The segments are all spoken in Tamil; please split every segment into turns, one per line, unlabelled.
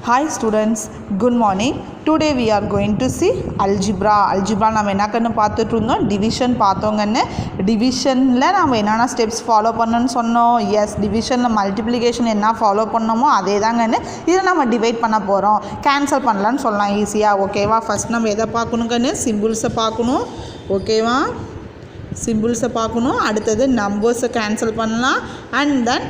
Hi students, good morning. Today we are going to see algebra. Algebra நம்ம என்ன கண்ணு பார்த்துட்டு இருந்தோம், டிவிஷன் பார்த்தோங்கன்னு. டிவிஷனில் நம்ம என்னென்ன ஸ்டெப்ஸ் ஃபாலோ பண்ணணும்னு சொன்னோம். எஸ், டிவிஷனில் மல்டிப்ளிகேஷன் என்ன ஃபாலோ பண்ணோமோ அதே தாங்கன்னு. இதை நம்ம டிவைட் பண்ண போகிறோம். கேன்சல் பண்ணலான்னு சொல்லலாம் ஈஸியாக. ஓகேவா? ஃபஸ்ட் நம்ம எதை பார்க்கணுங்கன்னு, சிம்பிள்ஸை பார்க்கணும். ஓகேவா? சிம்பிள்ஸை பார்க்கணும். அடுத்தது நம்பர்ஸை கேன்சல் பண்ணலாம். அண்ட் தென்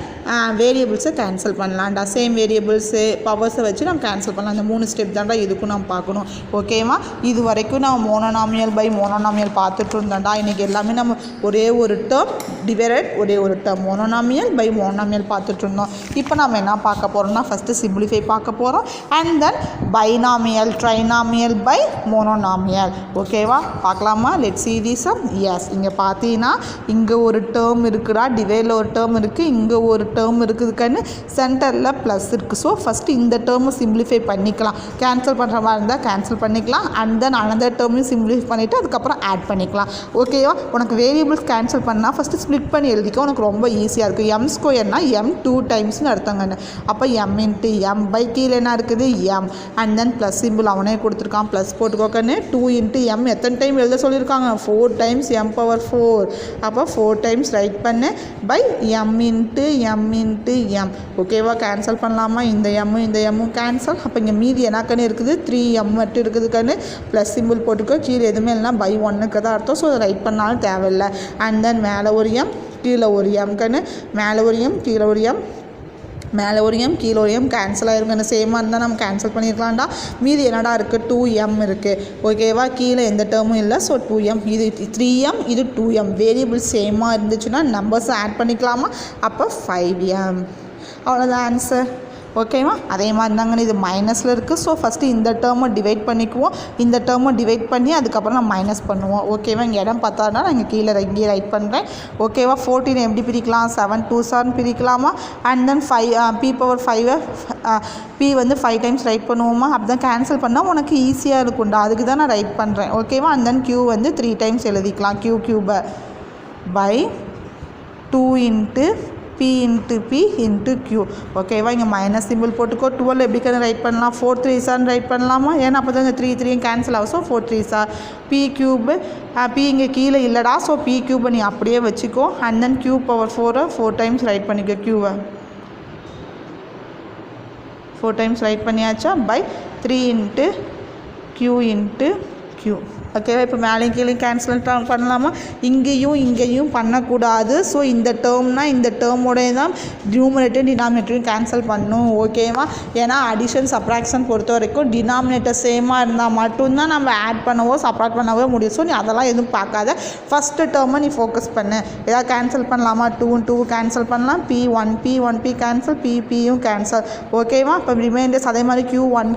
வேரியபிள்ஸை கேன்சல் பண்ணலாம்டா. சேம் வேரியபிள்ஸு பவர்ஸை வச்சு நம்ம கேன்சல் பண்ணலாம். அந்த 3 ஸ்டெப் தான்டா இதுக்கும் நம்ம பார்க்கணும். ஓகேவா? இது வரைக்கும் நம்ம மோனோனாமியல் பை மோனோனாமியல் பார்த்துட்டு இருந்தோம்டா. இன்றைக்கி எல்லாமே நம்ம ஒரே ஒரு டேர்ம் டிவைடட், ஒரே ஒரு டேர்ம் மோனோனாமியல் பை மோனோனாமியல் பார்த்துட்டு இருந்தோம். இப்போ நம்ம என்ன பார்க்க போகிறோம்னா, ஃபஸ்ட்டு சிம்பிளிஃபை பார்க்க போகிறோம். And then binomial, trinomial by monomial. ஓகேவா? பார்க்கலாமா? Let's see this sum. Yes, இங்கே பார்த்தீங்கன்னா இங்கே ஒரு டேர்ம் இருக்குடா, டிவைடில் ஒரு டேர்ம் இருக்குது, இங்கே ஒரு டேர்ம் இருக்குதுக்குன்னு சென்டரில் ப்ளஸ் இருக்குது. ஸோ ஃபஸ்ட்டு இந்த டேர்மை சிம்பிளிஃபை பண்ணிக்கலாம். கேன்சல் பண்ணுற மாதிரி இருந்தால் கேன்சல் பண்ணிக்கலாம். அண்ட் தென் அனதர் டேர்மையும் சிம்பிளிஃபை பண்ணிவிட்டு அதுக்கப்புறம் ஆட் பண்ணிக்கலாம். ஓகேவா? உனக்கு வேரியபிள்ஸ் கேன்சல் பண்ணால் ஃபஸ்ட்டு ஸ்ப்ளிட் பண்ணி எழுதிக்க உனக்கு ரொம்ப ஈஸியாக இருக்குது. எம் ஸ்கொயர்னால் எம் 2 டைம்ஸ்னு அர்த்தங்கன்னு. அப்போ எம் இன்ட்டு எம் பை கீழே என்ன இருக்குது, M. And then plus simple அவனே கொடுத்துருக்கான், ப்ளஸ் போட்டுக்கோக்கன்னு. 2 இன்ட்டு எம் எத்தனை டைம் எழுத சொல்லியிருக்காங்க, 4 டைம்ஸ் எம் பவர் 4. அப்போ 4 டைம்ஸ் ரைட் பண்ணு பை எம் இன்ட்டு எம். ஓகேவா? கேன்சல் பண்ணலாமா? இந்த எம்மும் கேன்சல். அப்போ இங்கே மீதி என்னக்கன்னு இருக்குது, 3m மட்டும் இருக்குதுக்கன்னு. ப்ளஸ் சிம்பிள் போட்டுக்கோ. கீழே எதுவுமே இல்லைனா பை 1க்கு தான் அர்த்தம். ஸோ ரைட் பண்ணாலும் தேவையில்லை. அண்ட் தென் மேலே ஒரு எம் கீழே ஒரு எம்கன்னு, மேலே ஒரு எம் கீழே ஒரு எம், மேலே ஒரு எம் கீழே ஒரு எம் கேன்சல் ஆகிருக்குன்னு. சேமாக இருந்தால் நம்ம கேன்சல் பண்ணியிருக்கலாம்டா. மீதி என்னடா இருக்குது, 2m இருக்குது. ஓகேவா? கீழே எந்த டேர்மும் இல்லை. ஸோ 2m, இது 3m, இது 2m. வேரியபிள் சேமாக இருந்துச்சுன்னா நம்பர்ஸை ஆட் பண்ணிக்கலாமா? அப்போ 5m. அவ்வளோதான் ஆன்சர். ஓகேவா? அதே மாதிரி தாங்கன்னு இது மைனஸில் இருக்குது. ஸோ ஃபஸ்ட்டு இந்த டேர்மை டிவைட் பண்ணிக்குவோம். இந்த டேர்மை டிவைட் பண்ணி அதுக்கப்புறம் நம்ம மைனஸ் பண்ணுவோம். ஓகேவா? இங்கே இடம் பார்த்தாருன்னா நான் இங்கே கீழே இங்கேயே ரைட் பண்ணுறேன். ஓகேவா? 14 எப்படி பிரிக்கலாம், 7 2s பிரிக்கலாமா? And then 5 p power 5 p வந்து 5 டைம்ஸ் ரைட் பண்ணுவோமா? அப்படி தான் கேன்சல் பண்ணால் உனக்கு ஈஸியாக இருக்கும்டா. அதுக்கு தான் நான் ரைட் பண்ணுறேன். ஓகேவா? அண்ட் தென் q வந்து 3 டைம்ஸ் எழுதிக்கலாம். q³ by 2 into p into p into q. ஓகேவா? இங்கே மைனஸ் சிம்பிள் போட்டுக்கோ. 12 எப்படிக்கான ரைட் பண்ணலாம், 4 3s ரைட் பண்ணலாமா? ஏன்னா அப்போ தான் இந்த 3 கேன்சல் ஆகும். ஸோ 4 3s p³ p இங்கே கீழே இல்லைடா. ஸோ p³ நீ அப்படியே வச்சுக்கோ. And then q power 4 times right பண்ணிக்கோ. q 4 டைம்ஸ் ரைட் பண்ணியாச்சா? By 3 into q into q. ஓகேவா? இப்போ மேலேயும் கீழே கேன்சல் பண்ணலாமா? இங்கேயும் பண்ணக்கூடாது. ஸோ இந்த டேர்ம்னா இந்த டேர்மோடைய தான் நியூமரேட்டர் டினாமினேட்டரையும் கேன்சல் பண்ணணும். ஓகேவா? ஏன்னா அடிஷன் சப்ராக்ஷன் பொறுத்த வரைக்கும் டினாமினேட்டர் சேமாக இருந்தால் மட்டும்தான் நம்ம ஆட் பண்ணவோ சப்ராக்ட் பண்ணவோ முடியும். ஸோ நீ அதெல்லாம் எதுவும் பார்க்காத. ஃபஸ்ட்டு டேர்மை நீ ஃபோக்கஸ் பண்ணு. ஏதாவது கேன்சல் பண்ணலாமா? 2 கேன்சல் பண்ணலாம். p கேன்சல், pயும் கேன்சல். ஓகேவா? இப்போ ரிமைண்டர்ஸ் அதே மாதிரி q1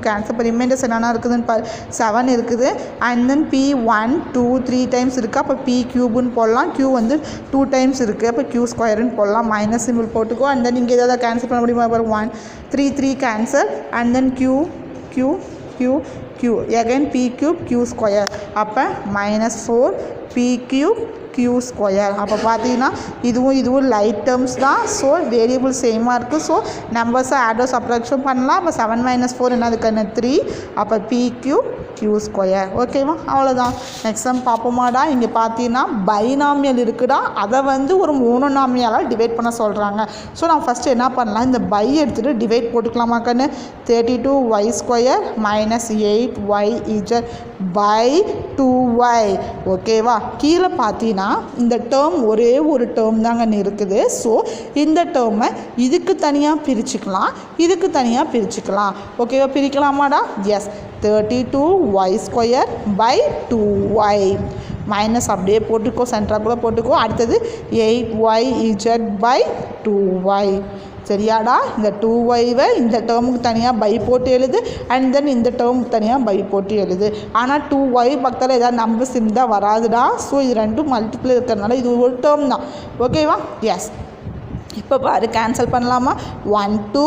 கேன்சல். இப்போ ரிமைண்டர்ஸ் என்னென்ன இருக்குதுன்னு பாரு. 7 இருக்குது. அண்ட் தென் p 1 2 3 டைம்ஸ் இருக்குது. அப்போ p³ போடலாம். q வந்து 2 டைம்ஸ் இருக்குது. அப்போ q² போடலாம். மைனஸ் சிம்பிள் போட்டுக்கோ. அண்ட் தென் இங்கே ஏதாவது கேன்சல் பண்ண முடியுமா? 1 3 cancel. And then q again p³ q². அப்போ -4 p³ q². அப்போ பார்த்தீங்கன்னா இதுவும் லைட் டேர்ம்ஸ் தான். ஸோ வேரியபிள் சேமாக இருக்குது. ஸோ நம்பர்ஸை ஆடோ சப்ராக்ஷன் பண்ணலாம். அப்போ 7 - 4 என்னதுக்கான 3. அப்போ p³ q². ஓகேவா? அவ்வளோதான். நெக்ஸ்ட் டைம் பார்ப்போமாடா. இங்கே பார்த்தீங்கன்னா பைனாமியல் இருக்குடா. அதை வந்து ஒரு மோனோனாமியலாக டிவைட் பண்ண சொல்கிறாங்க. ஸோ நான் ஃபஸ்ட்டு என்ன பண்ணலாம், இந்த பை எடுத்துகிட்டு divide போட்டுக்கலாமாக்கன்னு. 32y² - 8yz by 2y. ஓகேவா? கீழே பார்த்தீங்கன்னா இந்த டேர்ம் ஒரே ஒரு டேர்ம் தாங்க இருக்குது. ஸோ இந்த டேர்மை இதுக்கு தனியாக பிரிச்சுக்கலாம், இதுக்கு தனியாக பிரிச்சுக்கலாம். ஓகேவா? பிரிக்கலாமாடா? S. 32y² by 2y. Minus அப்படியே போட்டுக்கோ, சென்டராக கூட போட்டுக்கோ. அடுத்தது 8yz பை 2y. சரியாடா? இந்த 2yவை இந்த டேர்முக்கு தனியாக பை போட்டு எழுது. அண்ட் தென் இந்த டேர்முக்கு தனியாக பை போட்டு எழுது. ஆனால் 2y பக்கத்தில் ஏதாவது நம்பர்ஸ் இருந்தால் வராதுடா. ஸோ இது ரெண்டும் மல்டிப்ளை இருக்கிறதுனால இது ஒரு டேர்ம் தான். ஓகேவா? எஸ். இப்போ பாரு கேன்சல் பண்ணலாமா 1 2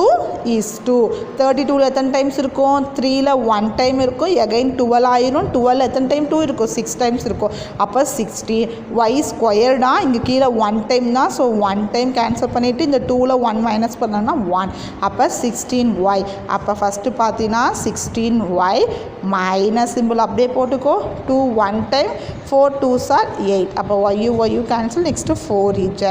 is 2 32ல் எத்தனை டைம்ஸ் இருக்கும் 3ல் 1 டைம் இருக்கும் எகைன் 12 ஆயிரும் 12 எத்தனை டைம் 2 இருக்கும் 6 டைம்ஸ் இருக்கும் அப்போ 16 y ஸ்கொயர்டா இங்கே கீழே 1 டைம் தான் ஸோ 1 டைம் கேன்சல் பண்ணிவிட்டு இந்த 2ல் 1 மைனஸ் பண்ணோன்னா 1 அப்போ 16y அப்போ ஃபஸ்ட்டு பார்த்தீங்கன்னா 16y மைனஸ் சிம்பிள் அப்படியே போட்டுக்கோ 2 1 டைம் 4 2s are 8 அப்போ y கேன்சல் நெக்ஸ்ட்டு 4z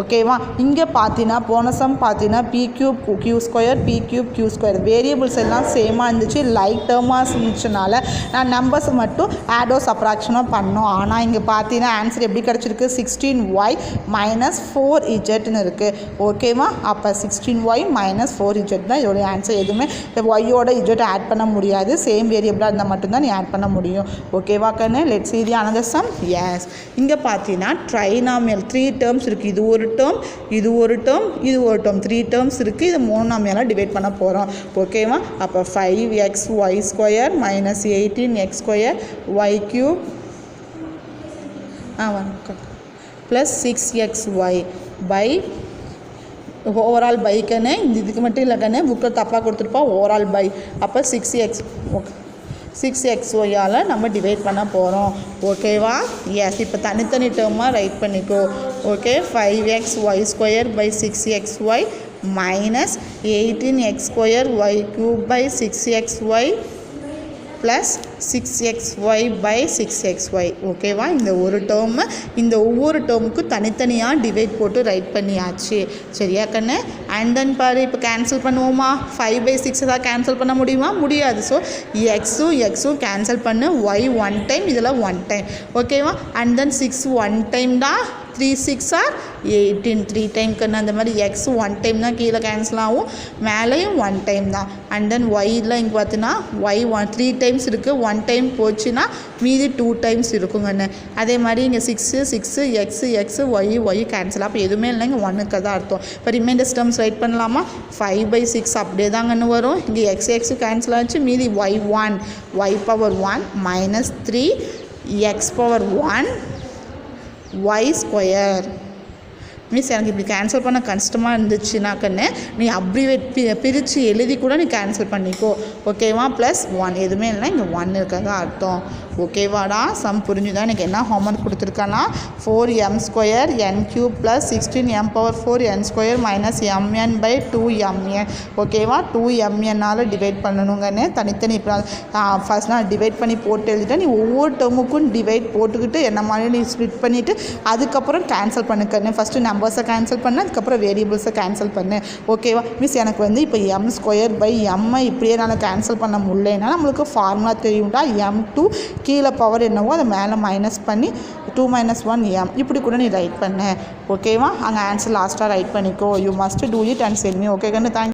ஓகேவா இங்கே பார்த்தீங்கன்னா போன சம் பார்த்தீங்கன்னா p cube q square p cube q square variables எல்லாம் சேமாக இருந்துச்சு லைக் டேர்மாக இருந்துச்சுனால நான் நம்பர்ஸ் மட்டும் ஆடோ சப்ராக்ஷனாக பண்ணோம் ஆனால் இங்கே பார்த்தீங்கன்னா ஆன்சர் எப்படி கிடச்சிருக்கு 16y மைனஸ் 4zன்னு இருக்குது ஓகேவா அப்போ 16y மைனஸ் 4z தான் இதோடைய ஆன்சர் எதுவுமே ஒய்யோட z ஆட் பண்ண முடியாது சேம் வேரியபிளாக இருந்தால் மட்டும்தான் நீ ஆட் பண்ண முடியும் ஓகேவா கண்ணு let's see the another sum yes இங்கே பார்த்தீங்கன்னா ட்ரைனாமியல் 3 டேர்ம்ஸ் இருக்குது இது ஒரு டேர்ம் இது ஒரு டேர்ம் இது ஒரு டேர்ம் 3 டேர்ம்ஸ் இருக்குது இது மோனோமியலாக டிவைட் பண்ண போகிறோம் ஓகேவா அப்போ 5xy square minus 18x square y cube வணக்கம் ப்ளஸ் 6xy பை ஓவரால் பைக்கன்னு இதுக்கு மட்டும் இல்லை கண்ணு புக்கில் தப்பாக கொடுத்துருப்போம் ஓவரால் பை அப்போ 6xyயால் நம்ம டிவைட் பண்ண போகிறோம் ஓகேவா எஸ் இப்போ தனித்தனி டேர்மாக ரைட் பண்ணிக்கோ okay 5xy square by 6xy minus 18x square y cube by 6xy plus 6xy by 6xy ஓகேவா இந்த ஒரு டேர்மு இந்த ஒவ்வொரு டேர்முக்கும் தனித்தனியாக டிவைட் போட்டு ரைட் பண்ணியாச்சு சரியா கண்ணு அண்ட் தென் பாரு இப்போ கேன்சல் பண்ணுவோமா 5/6 தான் கேன்சல் பண்ண முடியுமா முடியாது ஸோ எக்ஸும் கேன்சல் பண்ணு ஒய் 1 டைம் இதில் 1 டைம் ஓகேவா அண்ட் தென் 6 1 டைம் தான் 3 6 ஆர் 18 3 டைம் கண்ணு அந்த மாதிரி எக்ஸ் 1 டைம் தான் கீழே கேன்சல் ஆகும் மேலேயும் 1 டைம் தான் அண்ட் தென் ஒய்யில் இங்கே பார்த்தீங்கன்னா ஒய் 3 டைம்ஸ் இருக்குது 1 டைம் போச்சுன்னா மீதி 2 டைம்ஸ் இருக்குங்கண்ணு அதே மாதிரி இங்கே 6 எக்ஸ் ஒய் கேன்சல் அப்போ எதுவுமே இல்லை இங்கே 1க்கு தான் அர்த்தம் இப்போ ரிமைண்டர்ஸ் டேர்ம்ஸ் ரைட் பண்ணலாமா 5/6 அப்படியே தாங்கன்னு வரும் இங்கே எக்ஸ் கேன்சல் ஆச்சு மீதி Y power 1 minus 3 X power 1 y square means எனக்கு இப்படி கேன்சல் பண்ண கஷ்டமாக இருந்துச்சுன்னா கண்ணு நீ அப்ரிவேட் பிரித்து எழுதி கூட நீ கேன்சல் பண்ணிக்கோ ஓகேவா ப்ளஸ் 1 எதுவுமே இல்லை இங்கே 1 இருக்கிறதா அர்த்தம் ஓகேவாடா சம் புரிஞ்சுதான் எனக்கு என்ன ஹோம்ஒர்க் கொடுத்துருக்கானா 4m square n cube plus 16m power 4 n square minus mn by 2mn ஓகேவா 2mnனால் டிவைட் பண்ணணுங்கன்னு தனித்தனி இப்போ ஃபஸ்ட் நான் டிவைட் பண்ணி போட்டு எழுதிட்டேன் நீ ஒவ்வொரு டேர்முக்கும் டிவைட் போட்டுக்கிட்டு என்ன மாதிரி நீ ஸ்ப்ளிட் பண்ணிவிட்டு அதுக்கப்புறம் கேன்சல் பண்ணுக்கன்னு ஃபஸ்ட்டு நம்பர்ஸை கேன்சல் பண்ணு அதுக்கப்புறம் வேரியபிள்ஸை கேன்சல் பண்ணு ஓகேவா மிஸ் எனக்கு வந்து இப்போ m ஸ்கொயர் பை எம்மை இப்படியே நான் கேன்சல் பண்ண முடியலன்னா நம்மளுக்கு ஃபார்முலா தெரியும்டா m2 கீழே பவர் என்னவோ அதை மேலே மைனஸ் பண்ணி 2 - 1 m இப்படி கூட நீ ரைட் பண்ண ஓகேவா அங்கே ஆன்சர் லாஸ்ட்டாக ரைட் பண்ணிக்கோ you must do it and send me okay கண்ணு தேங்க்